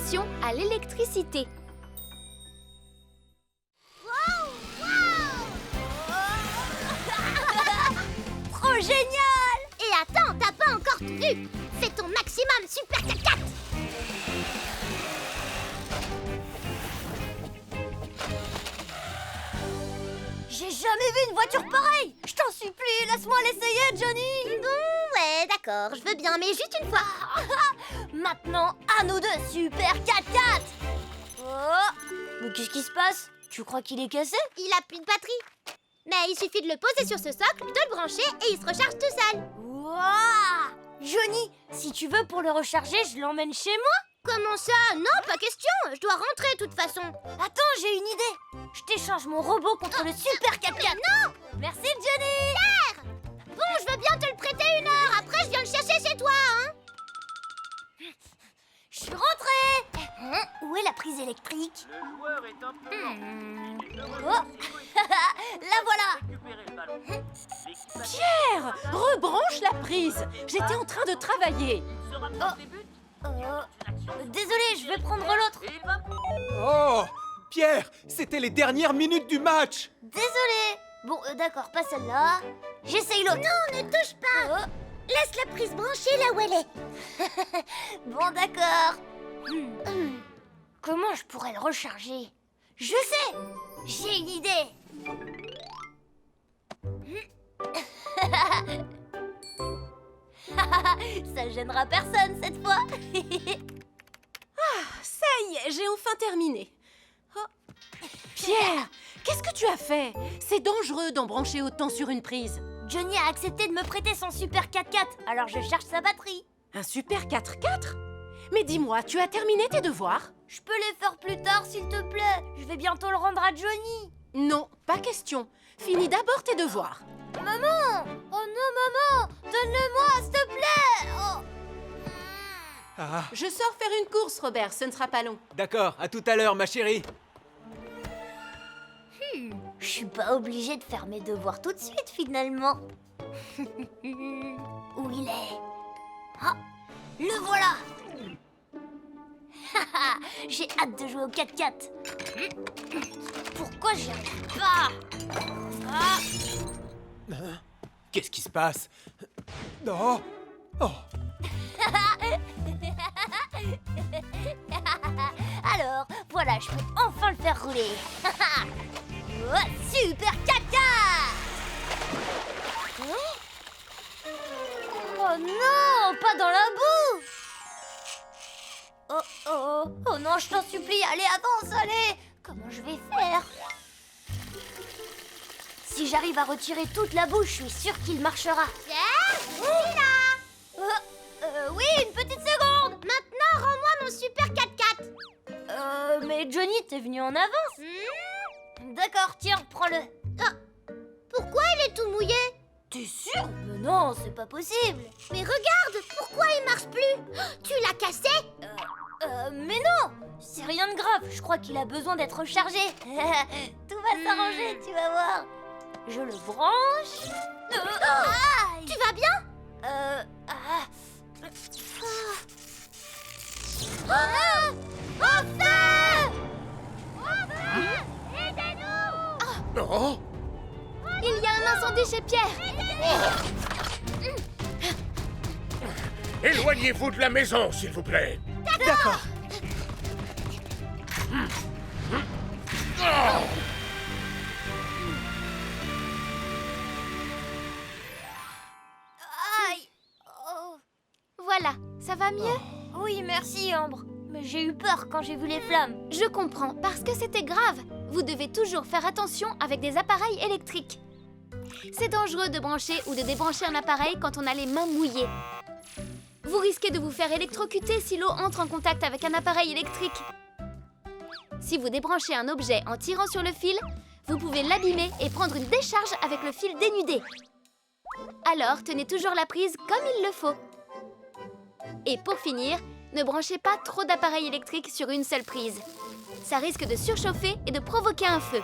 attention à l'électricité. Trop génial! Et attends, t'as pas encore tout vu. Fais ton maximum, Super 4x4. J'ai jamais vu une voiture pareille! Je t'en supplie, laisse-moi l'essayer, Johnny! Bon, ouais, d'accord, je veux bien, mais juste une fois. Maintenant, à nous deux, Super 4x4! Oh! Mais qu'est-ce qui se passe? Tu crois qu'il est cassé? Il a plus de batterie. Mais il suffit de le poser sur ce socle, de le brancher et il se recharge tout seul. Wouah! Johnny, si tu veux pour le recharger, je l'emmène chez moi? Comment ça? Non, pas question. Je dois rentrer de toute façon. Attends, j'ai une idée! Je t'échange mon robot contre le Super 4x4! Non! Merci, Johnny! Bon, je veux bien te le prêter 1 heure. Après, je viens le chercher chez toi, hein. Je suis rentrée! Où est la prise électrique? Le joueur est imprudent. Oh! La voilà! Récupérez le ballon. Pierre, rebranche la prise. J'étais en train de travailler. Il se rapproche des buts. Désolée, je vais prendre l'autre. Et il va. Oh, Pierre, c'était les dernières minutes du match. Désolée. Bon, d'accord, pas celle-là. J'essaye l'autre. Non, ne touche pas. Laisse la prise branchée là où elle est. Bon, d'accord. Comment je pourrais le recharger? Je sais! J'ai une idée! Ça gênera personne cette fois! Ça y est, j'ai enfin terminé. Oh. Pierre, qu'est-ce que tu as fait? C'est dangereux d'en brancher autant sur une prise. Johnny a accepté de me prêter son Super 4x4, alors je charge sa batterie. Un Super 4x4? Mais dis-moi, tu as terminé tes devoirs? Je peux les faire plus tard, s'il te plaît. Je vais bientôt le rendre à Johnny. Non, pas question. Finis d'abord tes devoirs. Maman! Oh non, maman! Donne-le-moi, s'il te plaît! Oh. Ah, Je sors faire une course, Robert, ce ne sera pas long. d'accord, à tout à l'heure, ma chérie. Je suis pas obligée de faire mes devoirs tout de suite, finalement. Où il est? Ah, le voilà! J'ai hâte de jouer au 4x4. Pourquoi j'y arrive pas? Ah. Qu'est-ce qui se passe? Non. Oh, Alors, voilà, je peux enfin le faire rouler. Oh, Super 4x4! Oh non, pas dans la boue! Oh, oh, oh non, je t'en supplie, allez, avance, allez! Comment je vais faire? Si j'arrive à retirer toute la boue, je suis sûre qu'il marchera. Pierre, je suis là. Oui, une petite seconde! Maintenant, rends-moi mon Super 4x4. Mais Johnny, t'es venu en avance. D'accord, tiens, prends-le. Pourquoi il est tout mouillé? T'es sûr? Mais non, c'est pas possible. Mais regarde, pourquoi il marche plus? Tu l'as cassé? Mais non! C'est rien de grave, je crois qu'il a besoin d'être rechargé. Tout va s'arranger, tu vas voir. Je le branche. Aïe. Tu vas bien? Enfin! non. Il y a un incendie chez Pierre. Éloignez-vous de la maison, s'il vous plaît. D'accord. Aïe! Oh. Voilà, ça va mieux? Oui, merci, Ambre. Mais j'ai eu peur quand j'ai vu les flammes. Je comprends, parce que c'était grave. Vous devez toujours faire attention avec des appareils électriques. C'est dangereux de brancher ou de débrancher un appareil quand on a les mains mouillées. Vous risquez de vous faire électrocuter si l'eau entre en contact avec un appareil électrique. Si vous débranchez un objet en tirant sur le fil, vous pouvez l'abîmer et prendre une décharge avec le fil dénudé. Alors, tenez toujours la prise comme il le faut. Et pour finir, ne branchez pas trop d'appareils électriques sur une seule prise. Ça risque de surchauffer et de provoquer un feu.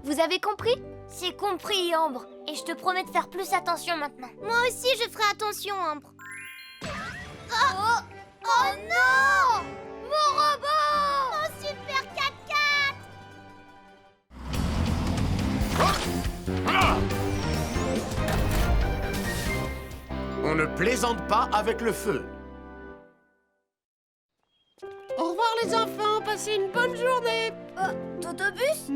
Vous avez compris? C'est compris, Ambre. Et je te promets de faire plus attention maintenant. Moi aussi, je ferai attention, Ambre. Oh non! Mon robot! Ah! On ne plaisante pas avec le feu. Au revoir les enfants, passez une bonne journée. Totobus,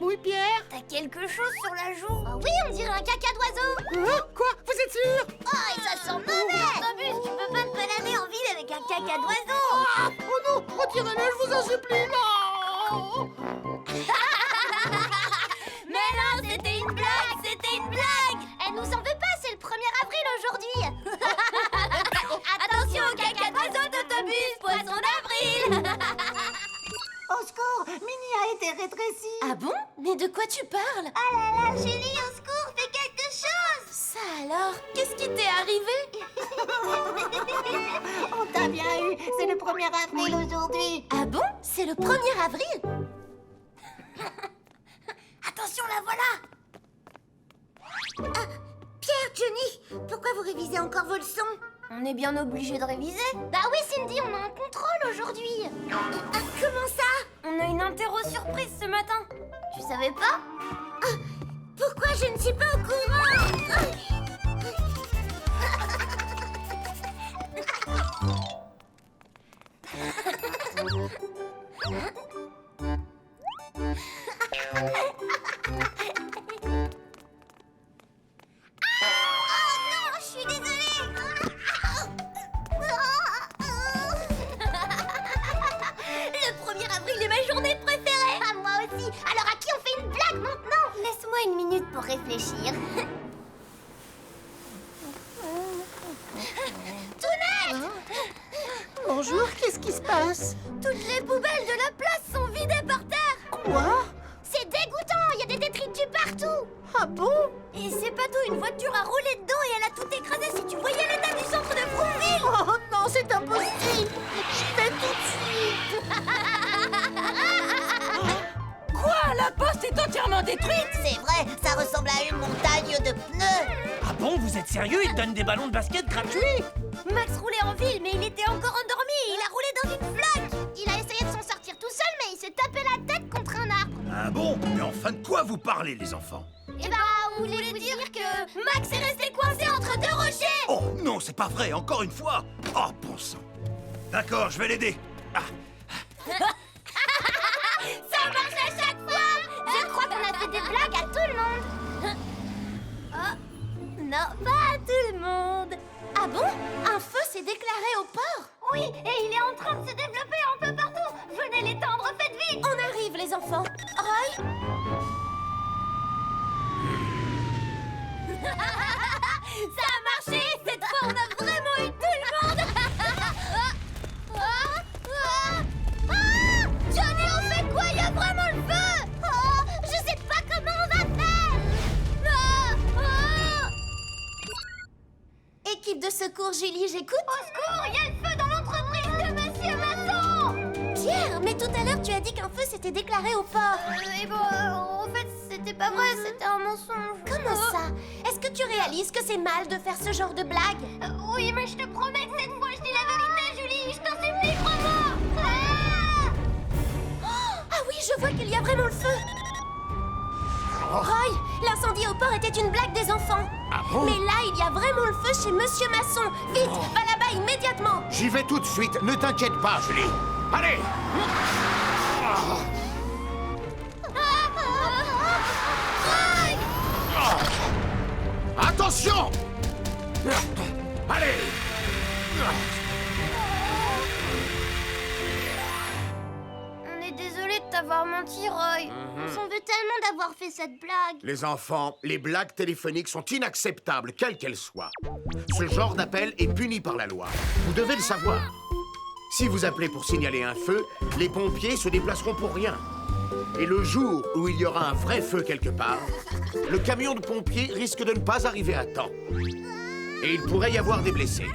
Oui, Pierre. t'as quelque chose sur la joue? Oh oui, on dirait un caca d'oiseau. Quoi? Vous êtes sûr? Oh, et ça sent mauvais. Totobus, tu peux pas te balader en ville avec un caca d'oiseau. Oh non, retirez-le, je vous en supplie. Non. Mais non, c'était une blague, c'était une blague. Elle nous en veut pas, c'est le 1er avril aujourd'hui. Attention au caca d'oiseau, Totobus, poisson d'avril. Au secours, Minnie a été rétrécie. Ah bon? Mais de quoi tu parles? Ah là là, Julie, au secours, fais quelque chose. Ça alors? Qu'est-ce qui t'est arrivé? On t'a bien eu, c'est le 1er avril aujourd'hui. Ah bon? C'est le 1er avril? Attention, la voilà. Pierre, Johnny, pourquoi vous révisez encore vos leçons? On est bien obligé de réviser. Bah oui, Cindy, on a un contrôle aujourd'hui. Comment ça? On a une interro surprise ce matin. Tu savais pas? Pourquoi je ne suis pas au courant? Je suis désolée. Le 1er avril est ma journée préférée. Ah, moi aussi. Alors à qui on fait une blague maintenant? Laisse-moi une minute pour réfléchir. Bonjour, qu'est-ce qui se passe? Toutes les poubelles de la place sont vidées par terre. Quoi? C'est dégoûtant, il y a des détritus partout. Ah bon? Et c'est pas tout, une voiture a roulé dedans et elle a tout écrasé. Si tu voyais l'état du centre de Frouville. Oh non, c'est impossible! J'y vais tout de suite! Quoi? La poste est entièrement détruite? C'est vrai, ça ressemble à une montagne de pneus. Ah bon, vous êtes sérieux? Ils donnent des ballons de basket gratuits? Max roulait en ville, mais il était encore endormi. Il a roulé dans une flaque. Il a essayé de s'en sortir tout seul, mais il s'est tapé la tête contre un arbre. Ah bon? Mais enfin, de quoi vous parlez, les enfants? Et bah, on voulait vous dire que... Max est resté coincé entre deux rochers. Oh non, c'est pas vrai, encore une fois! Oh, bon sang! D'accord, je vais l'aider. Ah, Ça marche à chaque fois. Je crois qu'on a fait des blagues à tout le monde. Non, pas à tout le monde. Ah bon? Un feu s'est déclaré au port? Oui, et il est en train de se développer un peu partout. Venez l'étendre, faites vite. On arrive, les enfants. Roy? Ça a marché. Cette fois, on a vraiment eu tout le monde. Johnny, on fait quoi? Il y a vraiment le feu. Oh, je sais pas comment on va faire. Équipe de secours, Julie, j'écoute. Au secours, il y a le feu dans l'entreprise de Monsieur Masson. Pierre, mais tout à l'heure, tu as dit qu'un feu s'était déclaré au port. Et bon, en fait, c'était pas vrai, c'était un mensonge. Comment ça? Est-ce que tu réalises que c'est mal de faire ce genre de blague? Oui, mais je te promets que cette fois, je dis la vérité, Julie. Je t'en supplie, crois-moi. Ah oui, je vois qu'il y a vraiment le feu. Roy, l'incendie au port était une blague des enfants. Ah bon? Mais là, il y a vraiment le feu chez Monsieur Masson. Vite, va là-bas immédiatement. J'y vais tout de suite, ne t'inquiète pas, Julie. Allez! Attention! Allez! On est désolé de t'avoir menti, Roy. On s'en veut tellement d'avoir fait cette blague. Les enfants, les blagues téléphoniques sont inacceptables, quelles qu'elles soient. Ce genre d'appel est puni par la loi. Vous devez le savoir. Si vous appelez pour signaler un feu, les pompiers se déplaceront pour rien. Et le jour où il y aura un vrai feu quelque part, le camion de pompiers risque de ne pas arriver à temps. Et il pourrait y avoir des blessés.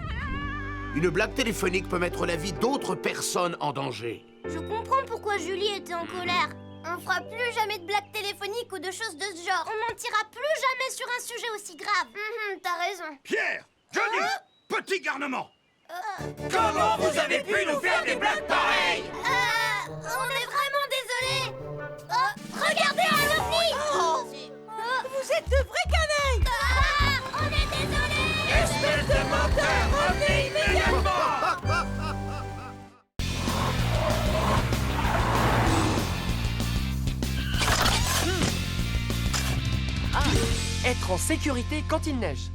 Une blague téléphonique peut mettre la vie d'autres personnes en danger. Je comprends pourquoi Julie était en colère. On fera plus jamais de blagues téléphoniques ou de choses de ce genre. On mentira plus jamais sur un sujet aussi grave. T'as raison. Pierre! Johnny! Petit garnement! Comment vous avez pu nous faire des blagues pareilles? On est vraiment désolé. Regardez un ovni. Vous Vous êtes de vrais canailles! On est désolé. Espèce de menteur, revenez immédiatement! Être en sécurité quand il neige.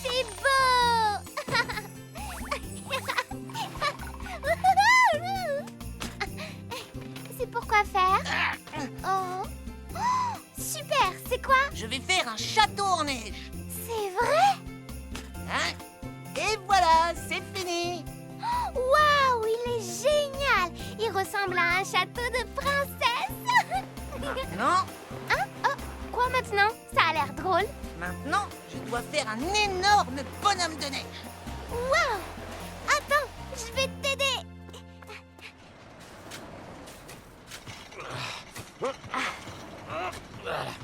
C'est beau! C'est pour quoi faire? Oh. Oh, super! C'est quoi? Je vais faire un château en neige. C'est vrai? Hein? Et voilà, c'est fini. Waouh, il est génial! Il ressemble à un château de princesse! Non, Quoi maintenant? Ça a l'air drôle. maintenant, je dois faire un énorme bonhomme de neige. Waouh! Attends, je vais t'aider!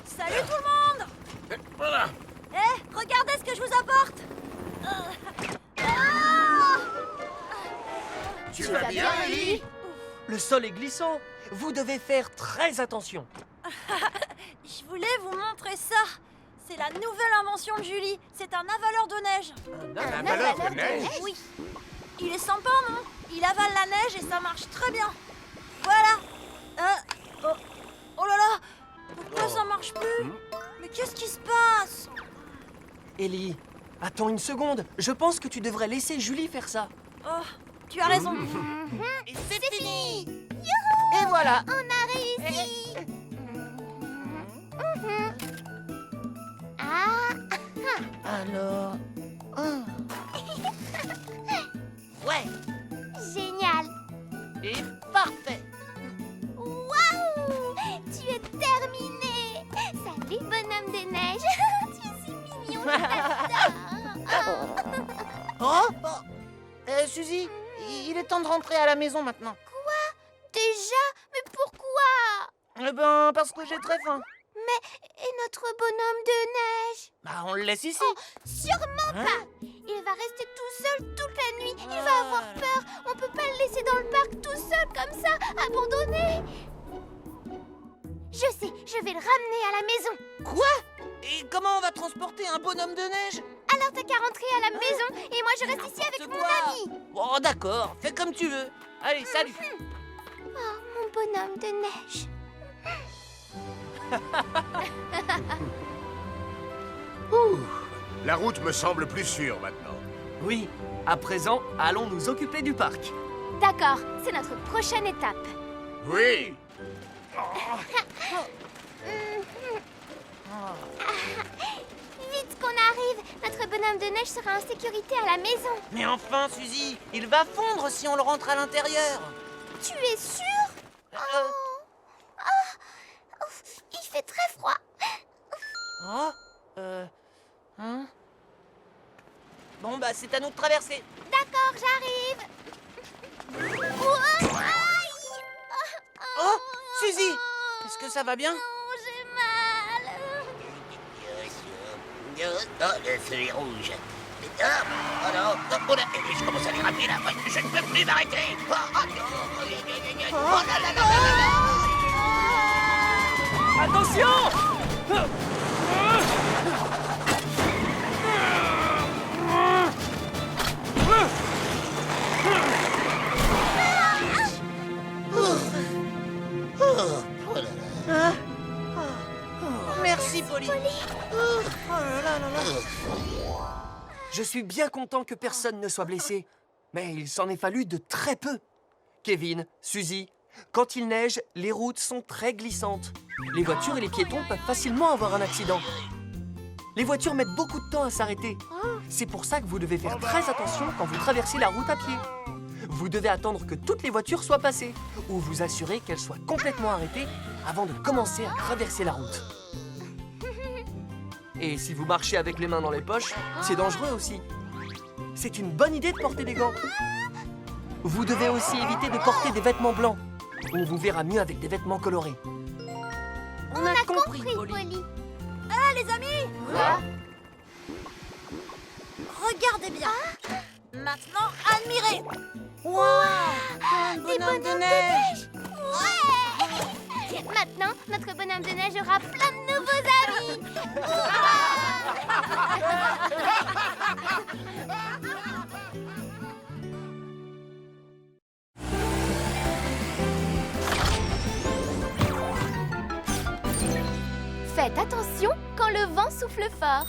Salut tout le monde. Voilà. Eh, regardez ce que je vous apporte. Tu vas bien, Ellie? Le sol est glissant. Vous devez faire très attention. Je voulais vous montrer ça. C'est la nouvelle invention de Julie. C'est un avaleur de neige. Un avaleur de neige? Oui. Il est sympa, non? Il avale la neige et ça marche très bien. Voilà. Oh là là. Pourquoi ça marche plus? Mais qu'est-ce qui se passe? Ellie, attends une seconde. Je pense que tu devrais laisser Julie faire ça. Oh, tu as raison. Et c'est fini. Et voilà. On a réussi! Ah! Alors... Ouais, Génial! et parfait. Waouh! Tu es terminé! Salut, bonhomme de neige! Tu es si mignon, je t'adore! Suzy, il est temps de rentrer à la maison maintenant. Déjà? Mais pourquoi? Eh ben, parce que j'ai très faim. Et notre bonhomme de neige? Bah, on le laisse ici. Sûrement Hein? pas! Il va rester tout seul toute la nuit. Il va avoir peur. On peut pas le laisser dans le parc tout seul comme ça, abandonné. Je sais, je vais le ramener à la maison. Quoi? Et comment on va transporter un bonhomme de neige? Alors t'as qu'à rentrer à la maison et moi je reste ici avec mon quoi? ami. Oh, d'accord, fais comme tu veux. Allez, salut. Oh, mon bonhomme de neige. La route me semble plus sûre maintenant. Oui, à présent, allons nous occuper du parc. D'accord, c'est notre prochaine étape. Oui! Vite qu'on arrive. Notre bonhomme de neige sera en sécurité à la maison. Mais enfin, Suzy, il va fondre si on le rentre à l'intérieur. Tu es sûr? Ouf, il fait très froid. Hein? Bon, bah, c'est à nous de traverser. D'accord, j'arrive. Ouah, aïe. Oh, Suzy, est-ce que ça va bien? Non, j'ai mal. Oh, le feu est rouge. Oh non, oh là, je commence à déraper là, je ne peux plus m'arrêter. Oh non, oh là là là là là. Attention! Merci, Polly. Je suis bien content que personne ne soit blessé. Mais il s'en est fallu de très peu. Kevin, Suzy, quand il neige, les routes sont très glissantes. Les voitures et les piétons peuvent facilement avoir un accident. Les voitures mettent beaucoup de temps à s'arrêter. C'est pour ça que vous devez faire très attention quand vous traversez la route à pied. Vous devez attendre que toutes les voitures soient passées ou vous assurer qu'elles soient complètement arrêtées avant de commencer à traverser la route. Et si vous marchez avec les mains dans les poches, c'est dangereux aussi. C'est une bonne idée de porter des gants. Vous devez aussi éviter de porter des vêtements blancs. On vous verra mieux avec des vêtements colorés. On a compris, Polly. Polly. Ah, les amis! regardez bien. Maintenant, admirez. Wow, un bonhomme de neige. Ouais. Maintenant, notre bonhomme de neige aura plein de nouveaux amis. Faites attention quand le vent souffle fort.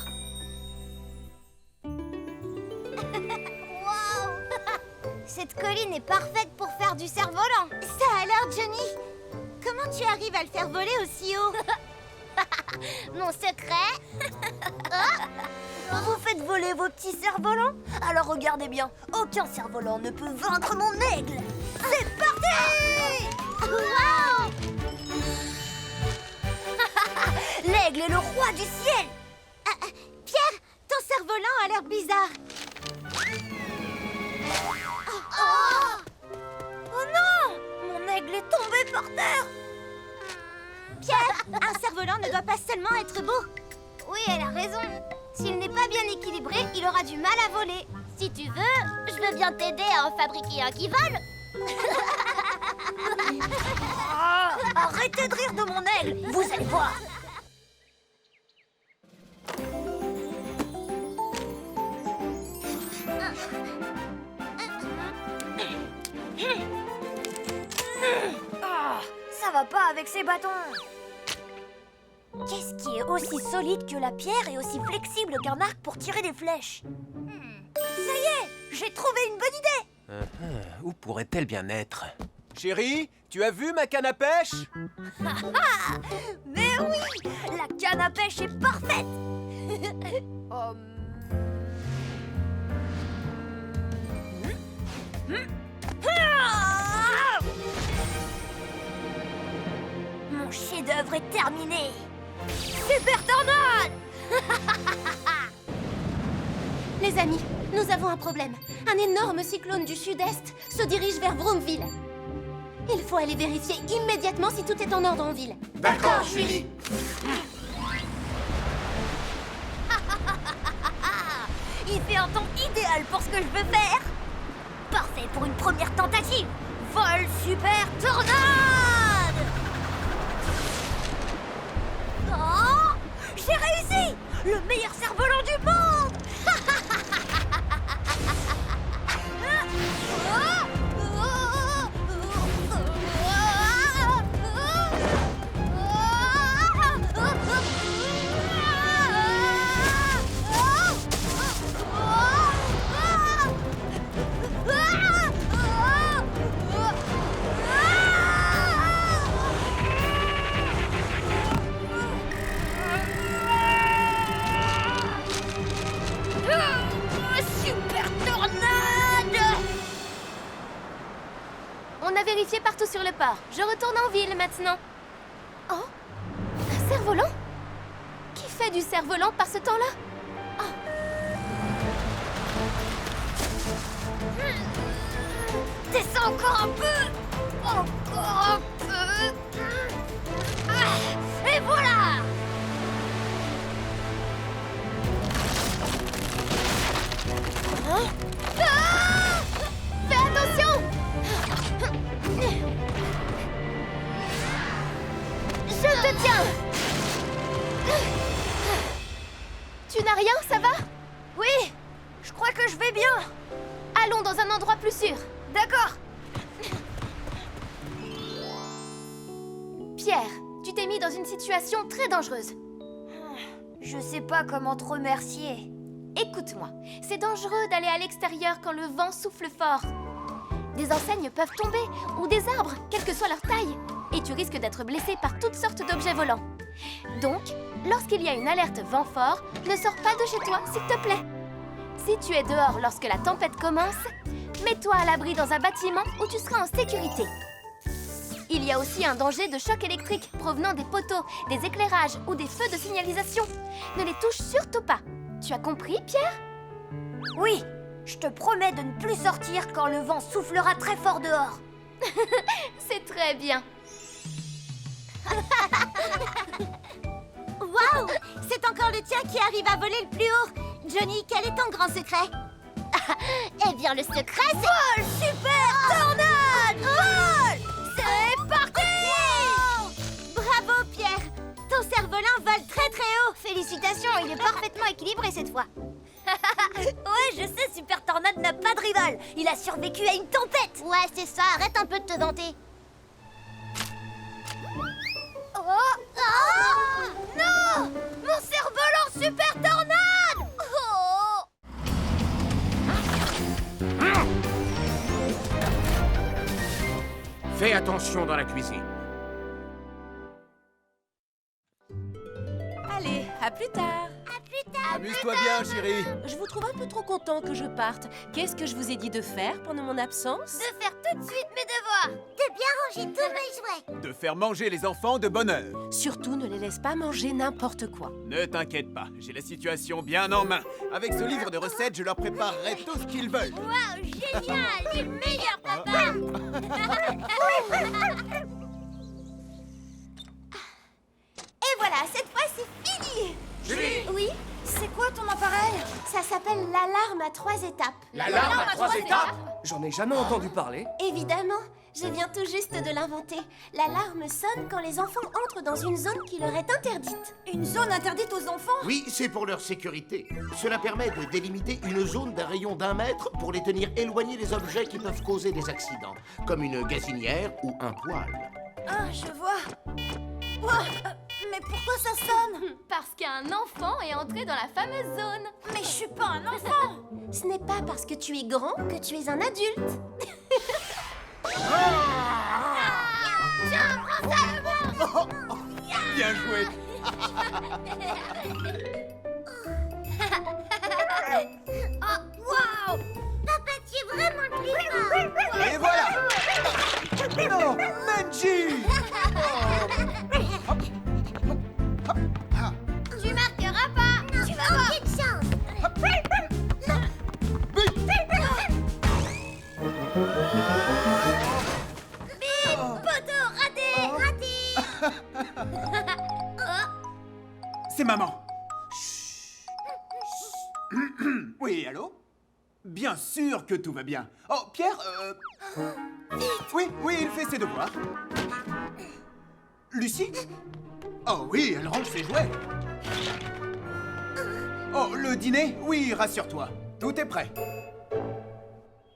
Wow. Cette colline est parfaite pour faire du cerf-volant. Ça a l'air, Johnny. Comment tu arrives à le faire voler aussi haut? Mon secret? Vous faites voler vos petits cerfs-volants? Alors regardez bien, aucun cerf-volant ne peut vaincre mon aigle. C'est parti! Wow. L'aigle est le roi du ciel. Pierre, ton cerf-volant a l'air bizarre. Oh non! Mon aigle est tombé par terre. Pierre, un cerf-volant ne doit pas seulement être beau. Oui, elle a raison. S'il n'est pas bien équilibré, il aura du mal à voler. Si tu veux, je veux bien t'aider à en fabriquer un qui vole. Arrêtez de rire de mon aigle, vous allez voir. Ça va pas avec ces bâtons. Qu'est-ce qui est aussi solide que la pierre et aussi flexible qu'un arc pour tirer des flèches? Ça y est, j'ai trouvé une bonne idée. Où pourrait-elle bien être? Chérie, tu as vu ma canne à pêche? Mais oui, la canne à pêche est parfaite. Mon chef-d'œuvre est terminé. Super tornade! Les amis, nous avons un problème. Un énorme cyclone du sud-est se dirige vers Vroomville. Il faut aller vérifier immédiatement si tout est en ordre en ville. D'accord, Julie. Il fait un temps idéal pour ce que je veux faire. Parfait pour une première tentative. Vol super tornade! Oh! J'ai réussi! Le meilleur cerf-volant du monde! Super tornade! On a vérifié partout sur le port. Je retourne en ville maintenant. Oh, un cerf-volant? Qui fait du cerf-volant par ce temps-là? Descends encore un peu! Encore un peu! Et voilà! Fais attention! Je te tiens! Tu n'as rien, ça va? Oui, je crois que je vais bien. Allons dans un endroit plus sûr. D'accord. Pierre, tu t'es mis dans une situation très dangereuse. Je sais pas comment te remercier. Écoute-moi, c'est dangereux d'aller à l'extérieur quand le vent souffle fort. Des enseignes peuvent tomber, ou des arbres, quelle que soit leur taille. Et tu risques d'être blessé par toutes sortes d'objets volants. Donc, lorsqu'il y a une alerte vent fort, ne sors pas de chez toi, s'il te plaît. Si tu es dehors lorsque la tempête commence, mets-toi à l'abri dans un bâtiment où tu seras en sécurité. Il y a aussi un danger de choc électrique provenant des poteaux, des éclairages ou des feux de signalisation. Ne les touche surtout pas. Tu as compris, Pierre? Oui, je te promets de ne plus sortir quand le vent soufflera très fort dehors. C'est très bien. Waouh! C'est encore le tien qui arrive à voler le plus haut. Johnny, quel est ton grand secret? Eh bien, le secret, c'est... Vol super tornade! Vol! C'est parti! Bravo, Pierre. Ton cerf-volant vole très très haut. Félicitations, il est parfaitement équilibré cette fois. Ouais, je sais, Super Tornade n'a pas de rival. Il a survécu à une tempête. Ouais, c'est ça. Arrête un peu de te vanter. Oh! Non! Mon cerf-volant Super Tornade! Oh! Fais attention dans la cuisine. Allez, à plus tard. Amuse-toi bien, chérie. Je vous trouve un peu trop content que je parte. Qu'est-ce que je vous ai dit de faire pendant mon absence? De faire tout de suite mes devoirs. De bien ranger tous mes jouets. De faire manger les enfants de bonne heure. Surtout, ne les laisse pas manger n'importe quoi. Ne t'inquiète pas, j'ai la situation bien en main. Avec ce livre de recettes, je leur préparerai tout ce qu'ils veulent. Waouh, génial! T'es le meilleur papa! Et voilà, cette fois c'est fini. Julie! Oui? C'est quoi ton appareil? Ça s'appelle l'alarme à 3 étapes. L'alarme à 3 étapes? J'en ai jamais entendu parler. Évidemment, je viens tout juste de l'inventer. L'alarme sonne quand les enfants entrent dans une zone qui leur est interdite. Une zone interdite aux enfants? Oui, c'est pour leur sécurité. Cela permet de délimiter une zone d'un rayon d'1 mètre pour les tenir éloignés des objets qui peuvent causer des accidents, comme une gazinière ou un poêle. Ah, je vois. Ouah, mais pourquoi ça sonne? Parce qu'un enfant est entré dans la fameuse zone. Mais je suis pas un enfant. Ce n'est pas parce que tu es grand que tu es un adulte. Tiens, prends ça, le monstre! Bien joué. Oh, waouh! Papa, tu es vraiment le plus fort. Et voilà. Non, Benji. Tu marqueras pas! Tu vas voir! Aucune chance. Bim! Poteau, raté! C'est maman. Chut. Oui, allô? Bien sûr que tout va bien. Oh, Pierre, Oui, il fait ses devoirs. Lucie? Oh oui, elle range ses jouets. Oh, le dîner? Oui, rassure-toi. Tout est prêt.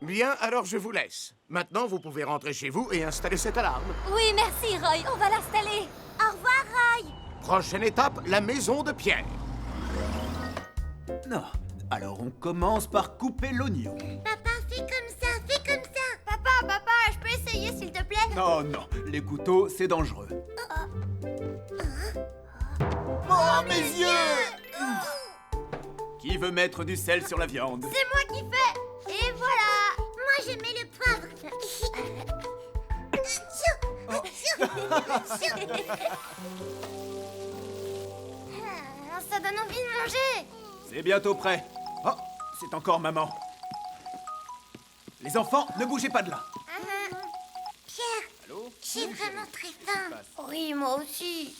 Bien, alors je vous laisse. Maintenant, vous pouvez rentrer chez vous et installer cette alarme. Oui, merci, Roy. On va l'installer. Au revoir, Roy. Prochaine étape, la maison de Pierre. Non. Alors on commence par couper l'oignon. Papa, fais comme ça, fais comme ça. Papa, je peux essayer, s'il te plaît? Non, les couteaux, c'est dangereux. Oh, mes yeux! Qui veut mettre du sel sur la viande? C'est moi qui fais. Et voilà. Moi, je mets le poivre. Ça donne envie de manger. C'est bientôt prêt. Oh, c'est encore maman. Les enfants, ne bougez pas de là. Pierre, Allô? j'ai vraiment très faim. Oui, moi aussi.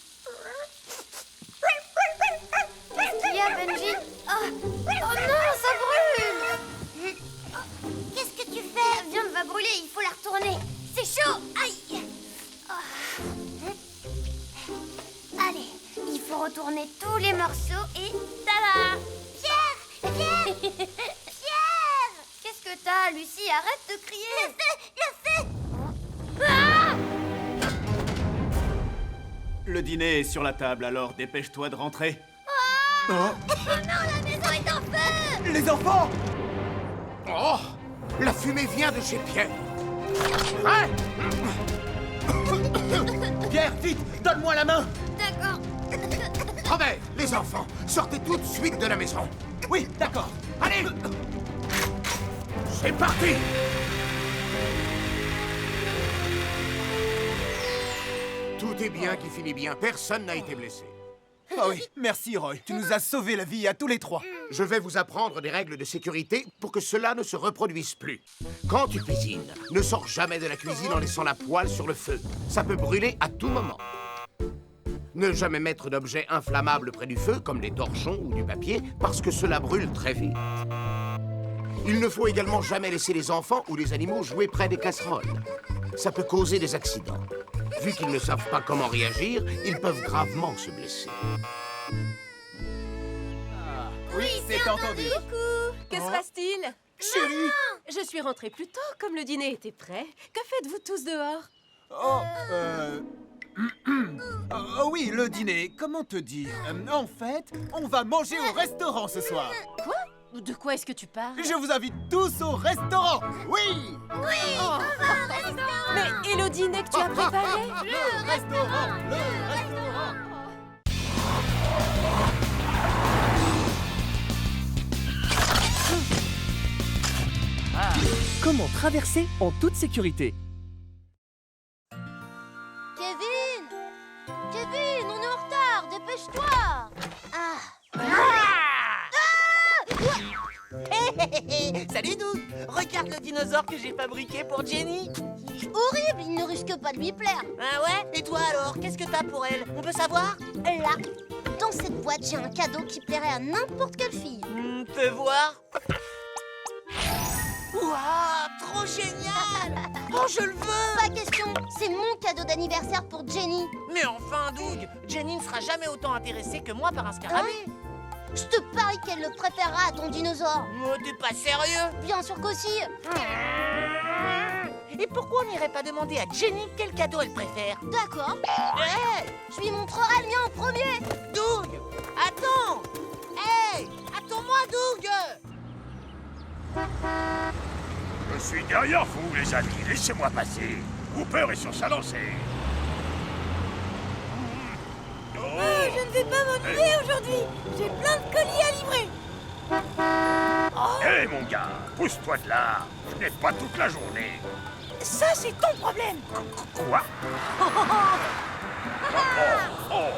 Qu'est-ce qu'il y a, Benji? Oh non, ça brûle! Qu'est-ce que tu fais? La viande va brûler, il faut la retourner. C'est chaud! Aïe! Allez, il faut retourner tous les morceaux et tada! Pierre! Qu'est-ce que t'as, Lucie? Arrête de crier! Le feu! Ah! Le dîner est sur la table, alors dépêche-toi de rentrer. Oh non, la maison est en feu! Les enfants! Oh! La fumée vient de chez Pierre. Hein? Pierre, vite, donne-moi la main. D'accord. Robert, les enfants, sortez tout de suite de la maison. Oui, d'accord. Allez! C'est parti! Tout est bien qui finit bien. Personne n'a été blessé. Ah oui, merci Roy. Tu nous as sauvé la vie à tous les trois. Je vais vous apprendre des règles de sécurité pour que cela ne se reproduise plus. Quand tu cuisines, ne sors jamais de la cuisine en laissant la poêle sur le feu. Ça peut brûler à tout moment. Ne jamais mettre d'objets inflammables près du feu, comme les torchons ou du papier, parce que cela brûle très vite. Il ne faut également jamais laisser les enfants ou les animaux jouer près des casseroles. Ça peut causer des accidents. Vu qu'ils ne savent pas comment réagir, ils peuvent gravement se blesser. Oui, c'est entendu. Que se passe-t-il? Chérie! Je suis rentrée plus tôt, comme le dîner était prêt. Que faites-vous tous dehors? Oh oui, le dîner, comment te dire? En fait, on va manger au restaurant ce soir. Quoi? De quoi est-ce que tu parles? Je vous invite tous au restaurant. Oui! Mais et le dîner que tu as préparé? Le restaurant! Le restaurant! Comment traverser en toute sécurité? Kevin! Kevin, on est en retard, dépêche-toi! Salut Doug! Regarde le dinosaure que j'ai fabriqué pour Jenny! Il est horrible, il ne risque pas de lui plaire. Ah ouais? Et toi alors? Qu'est-ce que t'as pour elle? On peut savoir? Là, dans cette boîte, j'ai un cadeau qui plairait à n'importe quelle fille. Fais voir! Waouh! Trop génial! Oh, je le veux! Pas question, c'est mon cadeau d'anniversaire pour Jenny. Mais enfin, Doug! Jenny ne sera jamais autant intéressée que moi par un scarabée! Je te parie qu'elle le préférera à ton dinosaure. Oh, t'es pas sérieux? Bien sûr qu'aussi. Et pourquoi on n'irait pas demander à Jenny quel cadeau elle préfère? D'accord, Hey! je lui montrerai le mien en premier. Doug! Attends! Hey! Attends-moi, Doug! Je suis derrière vous, les amis. Laissez-moi passer. Cooper est sur sa lancée. Je ne vais pas m'ennuyer aujourd'hui. J'ai plein de colis à livrer. Hé, mon gars, pousse-toi de là. Je n'ai pas toute la journée. Ça, c'est ton problème. Quoi? Oh,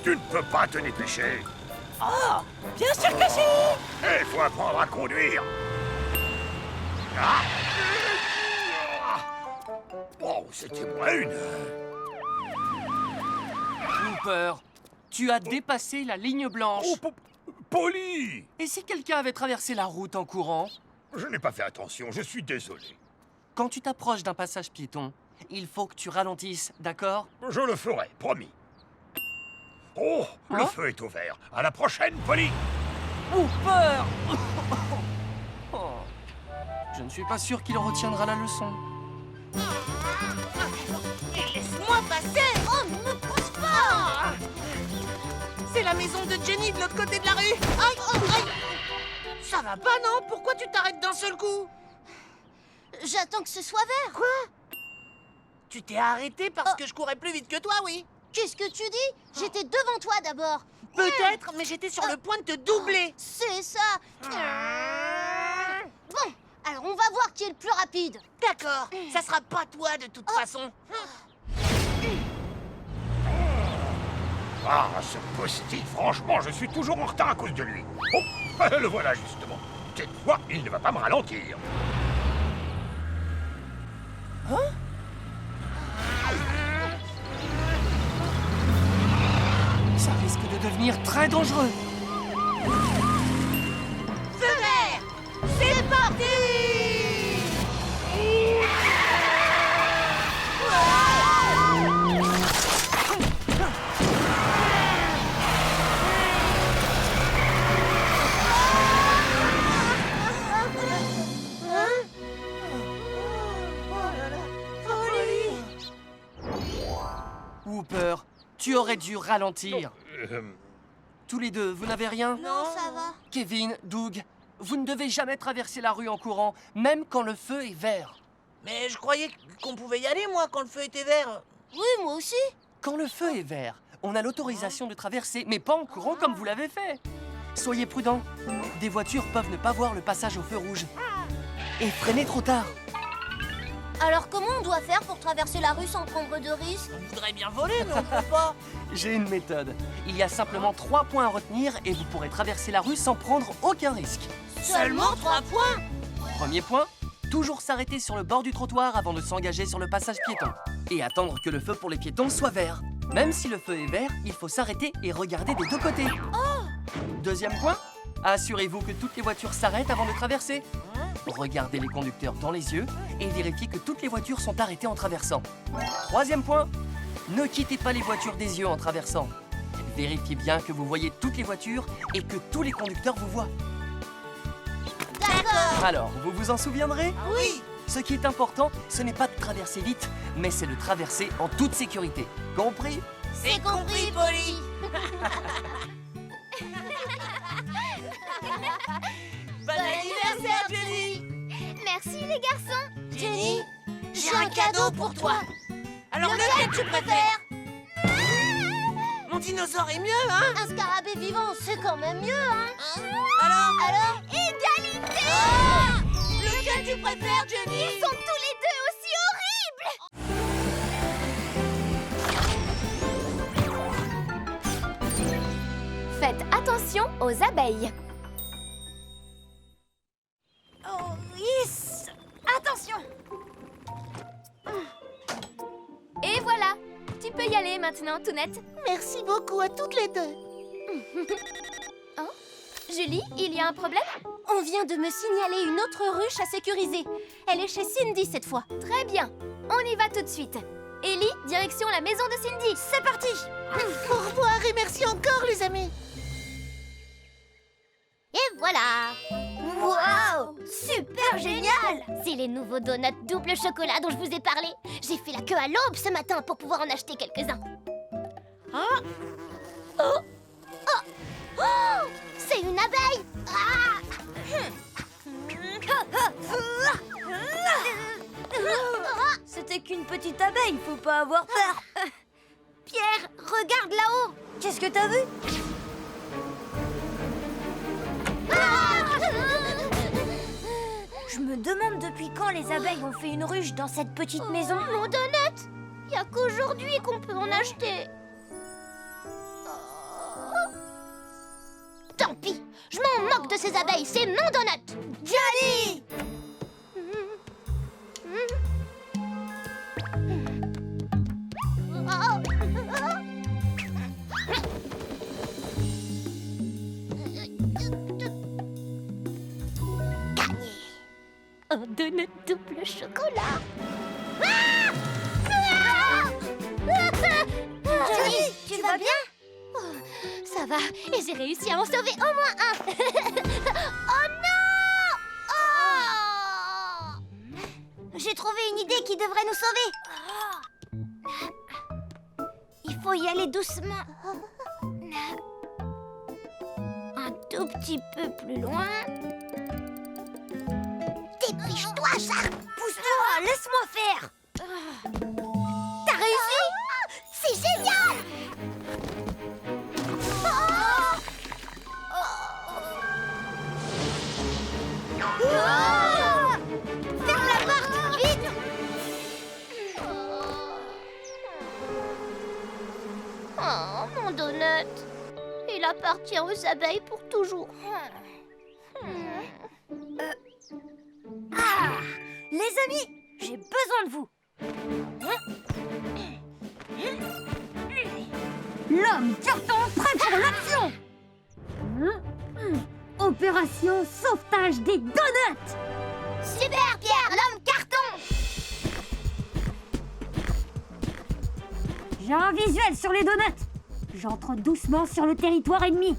tu ne peux pas te dépêcher. Oh, bien sûr que si. Il faut apprendre à conduire. Ah. Oh, c'était moins une heure. Cooper, tu as dépassé la ligne blanche. Oh, Polly! Et si quelqu'un avait traversé la route en courant? Je n'ai pas fait attention, je suis désolé. Quand tu t'approches d'un passage piéton, il faut que tu ralentisses, d'accord? Je le ferai, promis. Oh, le feu est ouvert. À la prochaine, Polly! Cooper! Oh, je ne suis pas sûr qu'il retiendra la leçon. Laisse-moi passer! Oh, ne me pousse pas. C'est la maison de Jenny de l'autre côté de la rue! Aïe! Oh, aïe! Ça va pas, non? Pourquoi tu t'arrêtes d'un seul coup? J'attends que ce soit vert. Quoi? Tu t'es arrêté parce que je courais plus vite que toi, oui? Qu'est-ce que tu dis? J'étais devant toi d'abord. Peut-être, mais j'étais sur le point de te doubler! C'est ça. Bon, alors on va voir qui est le plus rapide. D'accord, ça sera pas toi de toute façon. Ah, ce post-it, franchement, je suis toujours en retard à cause de lui. Oh, le voilà justement. Cette fois, il ne va pas me ralentir. Ça risque de devenir très dangereux. Feu vert! C'est parti! Cooper, tu aurais dû ralentir. Tous les deux, vous n'avez rien? Non, ça va. Kevin, Doug, vous ne devez jamais traverser la rue en courant, même quand le feu est vert. Mais je croyais qu'on pouvait y aller, moi, quand le feu était vert. Oui, moi aussi. Quand le feu est vert, on a l'autorisation de traverser, mais pas en courant comme vous l'avez fait. Soyez prudents. Des voitures peuvent ne pas voir le passage au feu rouge. Et freiner trop tard. Alors comment on doit faire pour traverser la rue sans prendre de risques? On voudrait bien voler, mais on peut pas. J'ai une méthode. Il y a simplement 3 points à retenir et vous pourrez traverser la rue sans prendre aucun risque. Seulement 3 points? Premier point, toujours s'arrêter sur le bord du trottoir avant de s'engager sur le passage piéton. Et attendre que le feu pour les piétons soit vert. Même si le feu est vert, il faut s'arrêter et regarder des deux côtés. Deuxième point, assurez-vous que toutes les voitures s'arrêtent avant de traverser. Regardez les conducteurs dans les yeux et vérifiez que toutes les voitures sont arrêtées en traversant. Troisième point, ne quittez pas les voitures des yeux en traversant. Vérifiez bien que vous voyez toutes les voitures et que tous les conducteurs vous voient. D'accord. Alors, vous vous en souviendrez? Oui. Ce qui est important, ce n'est pas de traverser vite, mais c'est de traverser en toute sécurité. Compris? C'est compris, Polly. Bon anniversaire, Jenny. Merci les garçons. Jenny, j'ai un cadeau pour toi. Alors lequel tu préfères? Mon dinosaure est mieux, hein? Un scarabée vivant, c'est quand même mieux, hein? Alors, Égalité. lequel tu préfères, Jenny? Ils sont tous les deux aussi horribles. Faites attention aux abeilles. Oh, yes. Attention. Et voilà, tu peux y aller maintenant, Tounette. Merci beaucoup à toutes les deux. Julie, il y a un problème? On vient de me signaler une autre ruche à sécuriser. Elle est chez Cindy cette fois. Très bien, on y va tout de suite. Ellie, direction la maison de Cindy. C'est parti. Au revoir et merci encore les amis. Et voilà. Waouh, super génial. C'est les nouveaux donuts double chocolat dont je vous ai parlé. J'ai fait la queue à l'aube ce matin pour pouvoir en acheter quelques-uns. Oh, c'est une abeille. C'était qu'une petite abeille, faut pas avoir peur. Pierre, regarde là-haut. Qu'est-ce que t'as vu? Je me demande depuis quand les abeilles ont fait une ruche dans cette petite maison. Mon donut. Il y a qu'aujourd'hui qu'on peut en acheter. Tant pis, je m'en moque de ces abeilles, c'est mon donut. Johnny! Un donut double chocolat. Johnny, tu vas bien? Ça va, et j'ai réussi à en sauver au moins un. Oh non! J'ai trouvé une idée qui devrait nous sauver. Il faut y aller doucement. Un tout petit peu plus loin. Dépêche-toi, Sharp. Pousse-toi, laisse-moi faire. T'as réussi? C'est génial. Ferme la porte, vite! Oh, mon donut. Il appartient aux abeilles pour toujours. Les amis, j'ai besoin de vous. L'homme carton prêt pour l'action. Opération sauvetage des donuts. Super, Pierre, l'homme carton! J'ai un visuel sur les donuts. J'entre doucement sur le territoire ennemi.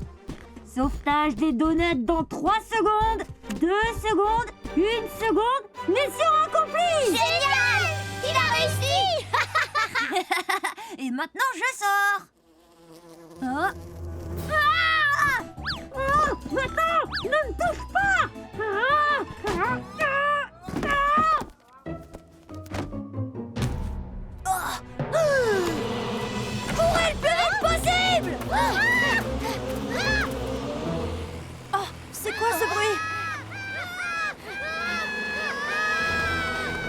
Sauvetage des donuts dans 3 secondes, 2 secondes, 1 seconde. Mission accomplie! Génial! Il a réussi! Et maintenant je sors. Maintenant, ne me touche pas! Courez le plus vite possible! Oh, c'est quoi ce bruit?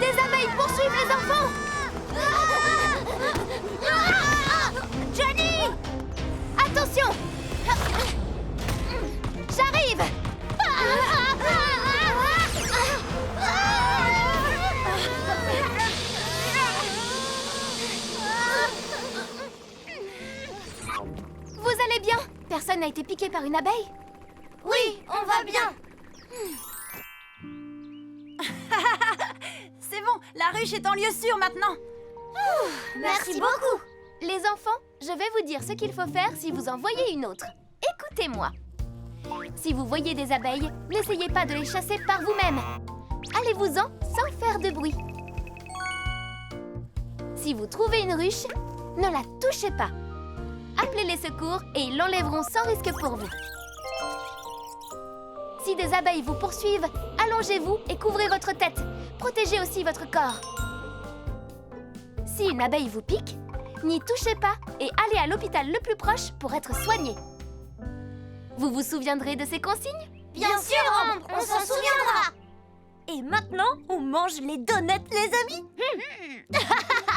Des abeilles poursuivent les enfants. Johnny! Attention! J'arrive! Personne n'a été piqué par une abeille? Oui, on va bien. C'est bon, la ruche est en lieu sûr maintenant. Merci beaucoup. Les enfants, je vais vous dire ce qu'il faut faire si vous en voyez une autre. Écoutez-moi. Si vous voyez des abeilles, n'essayez pas de les chasser par vous-même. Allez-vous-en sans faire de bruit. Si vous trouvez une ruche, ne la touchez pas. Appelez les secours et ils l'enlèveront sans risque pour vous. Si des abeilles vous poursuivent, allongez-vous et couvrez votre tête. Protégez aussi votre corps. Si une abeille vous pique, n'y touchez pas et allez à l'hôpital le plus proche pour être soigné. Vous vous souviendrez de ces consignes? Bien sûr, Ambre, on s'en souviendra. Et maintenant, on mange les donuts, les amis.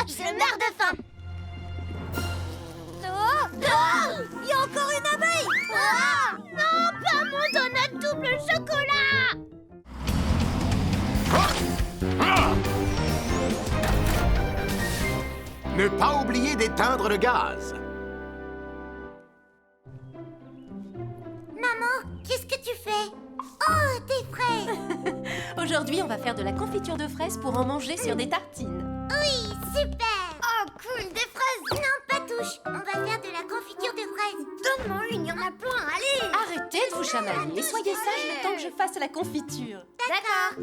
Je meurs de faim. Il y a encore une abeille. Non, pas mon donut double chocolat. Ne pas oublier d'éteindre le gaz. Maman, qu'est-ce que tu fais? Oh, des fraises. Aujourd'hui, on va faire de la confiture de fraises pour en manger sur des tartines. Oui, super. Oh, cool, des fraises. Non, pas touche. On va faire de la confiture de fraises. Donne-moi une, il y en a plein, allez. Arrêtez de vous chamailler. Soyez sages le temps que je fasse la confiture. D'accord.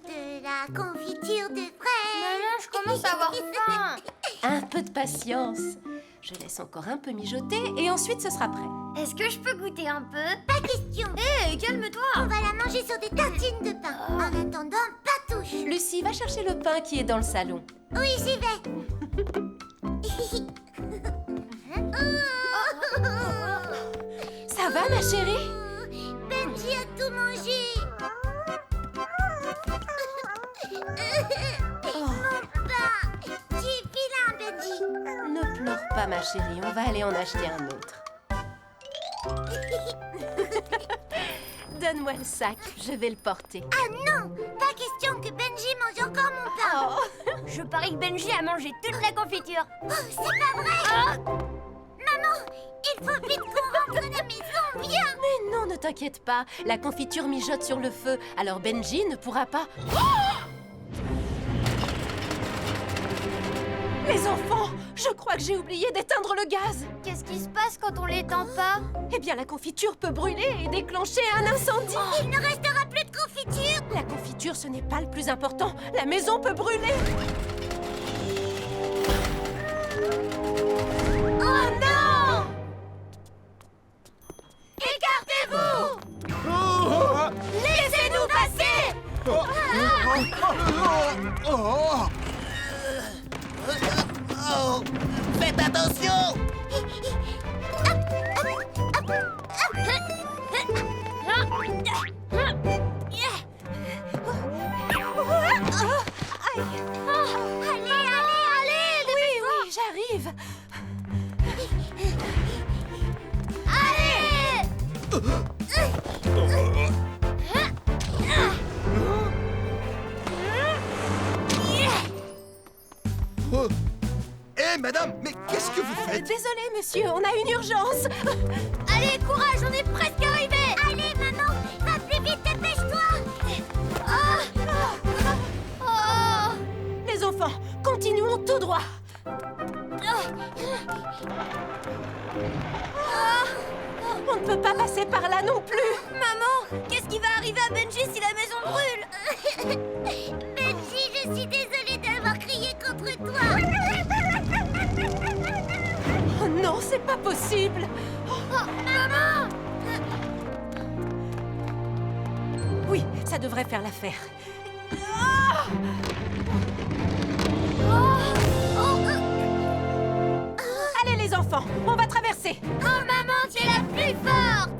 De la confiture de fraises. Maman, je commence à avoir faim. Un peu de patience. Je laisse encore un peu mijoter et ensuite ce sera prêt. Est-ce que je peux goûter un peu? Pas question. Hé, calme-toi. On va la manger sur des tartines de pain. En attendant, pas touche. Lucie, va chercher le pain qui est dans le salon. Oui, j'y vais. Ça va, ma chérie? Benji a tout mangé. Mon pain. Tu es vilain, Benji. Ne pleure pas, ma chérie. On va aller en acheter un autre. Donne-moi le sac. Je vais le porter. Ah non, pas question que Benji mange encore mon pain. Je parie que Benji a mangé toute la confiture. Oh, c'est pas vrai. Maman, il faut vite qu'on rentre à la maison, viens. Mais non, ne t'inquiète pas. La confiture mijote sur le feu. Alors Benji ne pourra pas... Les enfants, je crois que j'ai oublié d'éteindre le gaz. Qu'est-ce qui se passe quand on l'éteint pas? Eh bien, la confiture peut brûler et déclencher un incendie. Il ne restera plus de confiture. La confiture, ce n'est pas le plus important. La maison peut brûler. Oh non! Écartez-vous! Laissez-nous passer! Oh, faites attention! Allez, Oui, j'arrive. Hé, madame, mais qu'est-ce que vous faites? Désolé, monsieur, on a une urgence. Allez, courage, on est presque arrivés. Allez, maman, va plus vite, dépêche-toi. Les enfants, continuons tout droit. On ne peut pas passer par là non plus. Maman, qu'est-ce qui va arriver à Benji si la maison brûle? Benji, je suis désolée d'avoir crié contre toi. Oh non, c'est pas possible. Maman! Oui, ça devrait faire l'affaire. Allez les enfants, on va traverser. Oh, maman, tu es la plus forte!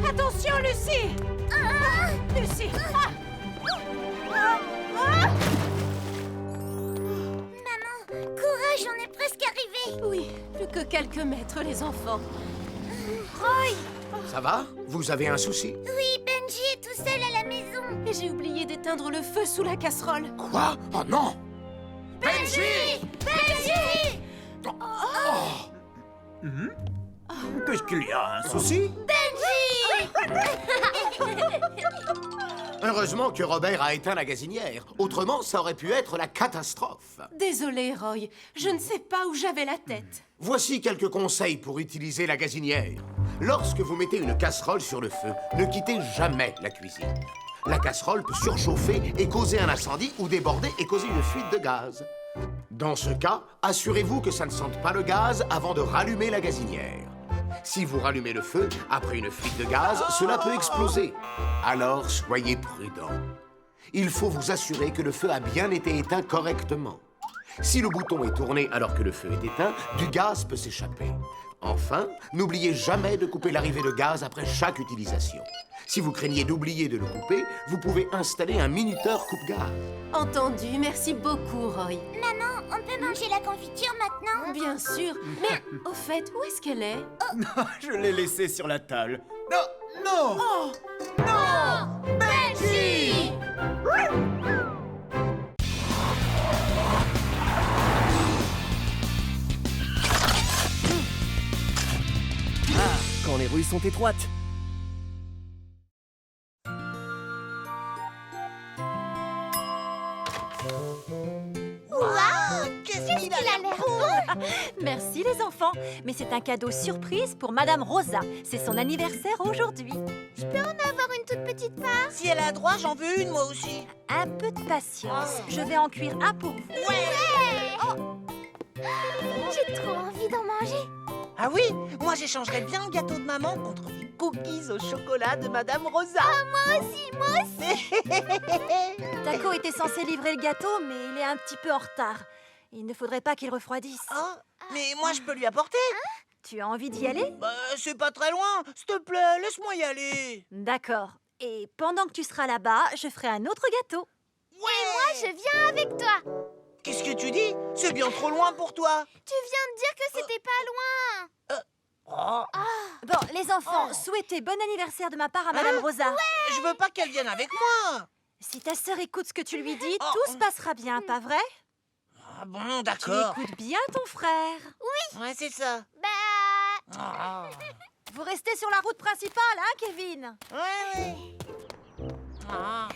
Attention, Lucie. Lucie. Maman, courage, on est presque arrivés. Oui, plus que quelques mètres, les enfants. Ça va? Vous avez un souci? Oui, Benji est tout seul à la maison. Et j'ai oublié d'éteindre le feu sous la casserole. Quoi? Oh non! Benji! Benji! Qu'est-ce qu'il y a? Un souci? Heureusement que Robert a éteint la gazinière. Autrement, ça aurait pu être la catastrophe. Désolée, Roy. Je ne sais pas où j'avais la tête. Voici quelques conseils pour utiliser la gazinière. Lorsque vous mettez une casserole sur le feu, ne quittez jamais la cuisine. La casserole peut surchauffer et causer un incendie ou déborder et causer une fuite de gaz. Dans ce cas, assurez-vous que ça ne sente pas le gaz avant de rallumer la gazinière. Si vous rallumez le feu, après une fuite de gaz, cela peut exploser. Alors, soyez prudent. Il faut vous assurer que le feu a bien été éteint correctement. Si le bouton est tourné alors que le feu est éteint, du gaz peut s'échapper. Enfin, n'oubliez jamais de couper l'arrivée de gaz après chaque utilisation. Si vous craignez d'oublier de le couper, vous pouvez installer un minuteur coupe-gaz. Entendu, merci beaucoup, Roy. Maman, on peut manger la confiture maintenant? Bien sûr, mais au fait, où est-ce qu'elle est? Je l'ai laissé sur la table. Non! Non! Oh! Non! Benji! Quand les rues sont étroites. Waouh! Qu'est-ce qu'il a l'air beau! Merci les enfants, mais c'est un cadeau surprise pour Madame Rosa. C'est son anniversaire aujourd'hui. Je peux en avoir une toute petite part? Si elle a droit, j'en veux une, moi aussi. Un peu de patience, je vais en cuire un pour vous. J'ai trop envie d'en manger. Ah oui, moi j'échangerais bien le gâteau de maman contre les cookies au chocolat de Madame Rosa. Moi aussi. Taco était censé livrer le gâteau, mais il est un petit peu en retard. Il ne faudrait pas qu'il refroidisse. Oh, mais moi je peux lui apporter. Tu as envie d'y aller? Bah, c'est pas très loin. S'il te plaît, laisse-moi y aller. D'accord. Et pendant que tu seras là-bas, je ferai un autre gâteau. Moi, je viens avec toi. Qu'est-ce que tu dis? C'est bien trop loin pour toi. Tu viens de dire que c'était pas loin. Oh, Bon, les enfants, souhaitez bon anniversaire de ma part à Madame Rosa. je veux pas qu'elle vienne avec moi. Si ta sœur écoute ce que tu lui dis, Oh. tout se passera bien, pas vrai? Ah bon, Tu d'accord. écoutes bien ton frère. Ouais, c'est ça. Bah, Ah. Vous restez sur la route principale, hein, Kevin? Ouais. Ah.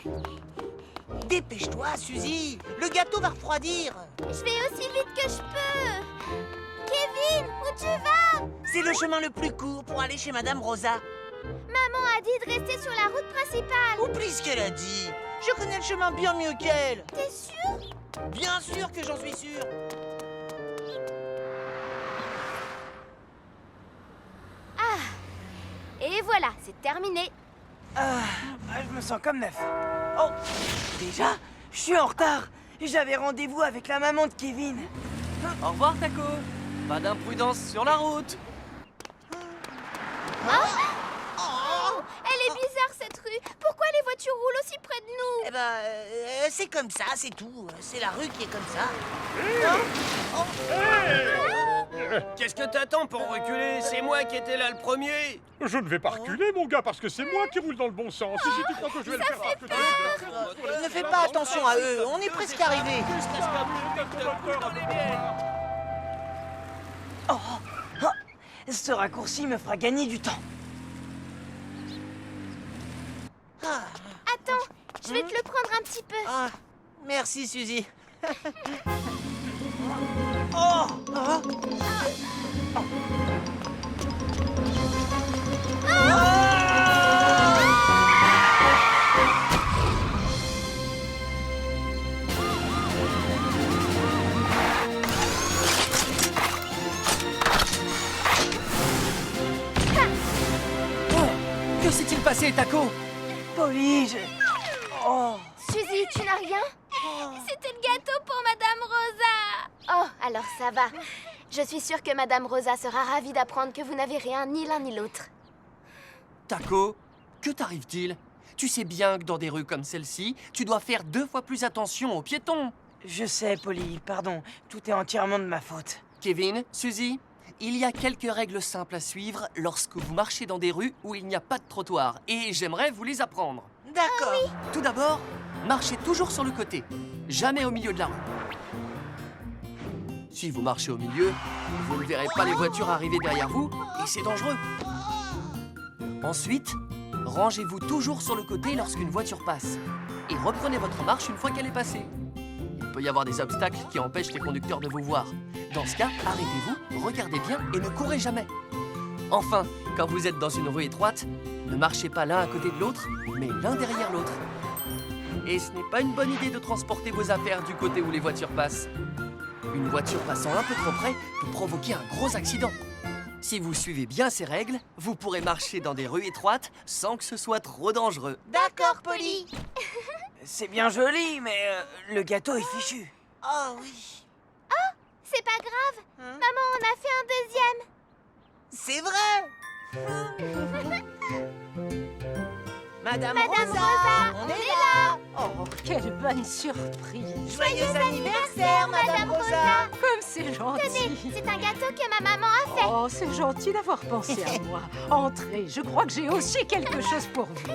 Dépêche-toi, Suzy. Le gâteau va refroidir. je vais aussi vite que je peux. Kevin, où tu vas? C'est le chemin le plus court pour aller chez Madame Rosa. Maman a dit de rester sur la route principale. Oublie ce qu'elle a dit. Je connais le chemin bien mieux qu'elle. T'es sûr? Bien sûr que j'en suis sûr. Et voilà, c'est terminé. Je me sens comme neuf. Oh, déjà, je suis en retard. J'avais rendez-vous avec la maman de Kevin. Au revoir, Taco. Pas d'imprudence sur la route. Oh, elle est bizarre cette rue. Pourquoi les voitures roulent aussi près de nous? Eh ben, c'est comme ça, c'est tout. C'est la rue qui est comme ça. Qu'est-ce que t'attends pour reculer? C'est moi qui étais là le premier. Je ne vais pas reculer, mon gars, parce que c'est moi qui roule dans le bon sens. Et si tu crois que je vais le faire... Ne fais pas attention à eux, on est presque arrivés. Ce raccourci me fera gagner du temps. Attends, je vais te le prendre un petit peu. Ah, merci, Suzy. Oh, oh. Que s'est-il passé, Taco? Polly, Oh. Suzy, tu n'as rien? C'était le gâteau pour Madame Rosa. Oh, alors ça va. Je suis sûre que Madame Rosa sera ravie d'apprendre que vous n'avez rien, ni l'un ni l'autre. Taco, que t'arrive-t-il? Tu sais bien que dans des rues comme celle-ci, tu dois faire 2 fois plus attention aux piétons. Je sais, Polly, pardon. Tout est entièrement de ma faute. Kevin, Suzy, il y a quelques règles simples à suivre lorsque vous marchez dans des rues où il n'y a pas de trottoir. Et j'aimerais vous les apprendre. D'accord. Tout d'abord, marchez toujours sur le côté, jamais au milieu de la rue. Si vous marchez au milieu, vous ne verrez pas les voitures arriver derrière vous et c'est dangereux. Ensuite, rangez-vous toujours sur le côté lorsqu'une voiture passe et reprenez votre marche une fois qu'elle est passée. Il peut y avoir des obstacles qui empêchent les conducteurs de vous voir. Dans ce cas, arrêtez-vous, regardez bien et ne courez jamais. Enfin, quand vous êtes dans une rue étroite, ne marchez pas l'un à côté de l'autre, mais l'un derrière l'autre. Et ce n'est pas une bonne idée de transporter vos affaires du côté où les voitures passent. Une voiture passant un peu trop près peut provoquer un gros accident. Si vous suivez bien ces règles, vous pourrez marcher dans des rues étroites sans que ce soit trop dangereux. D'accord, Polly. C'est bien joli, mais le gâteau est fichu. Oh oui. C'est pas grave. Maman en a fait un deuxième. C'est vrai. Madame Madame Rosa, Rosa, on est là. Oh, quelle bonne surprise! Joyeux anniversaire, Madame Rosa. Comme c'est gentil! Tenez, c'est un gâteau que ma maman a fait. Oh, c'est gentil d'avoir pensé à moi. Entrez, je crois que j'ai aussi quelque chose pour vous.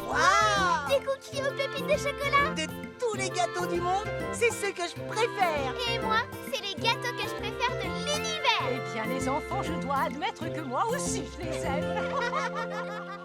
Waouh! Des cookies aux pépites de chocolat. De tous les gâteaux du monde, c'est ce que je préfère. Et moi, c'est les gâteaux que je préfère de l'univers. Eh bien, les enfants, je dois admettre que moi aussi, je les aime.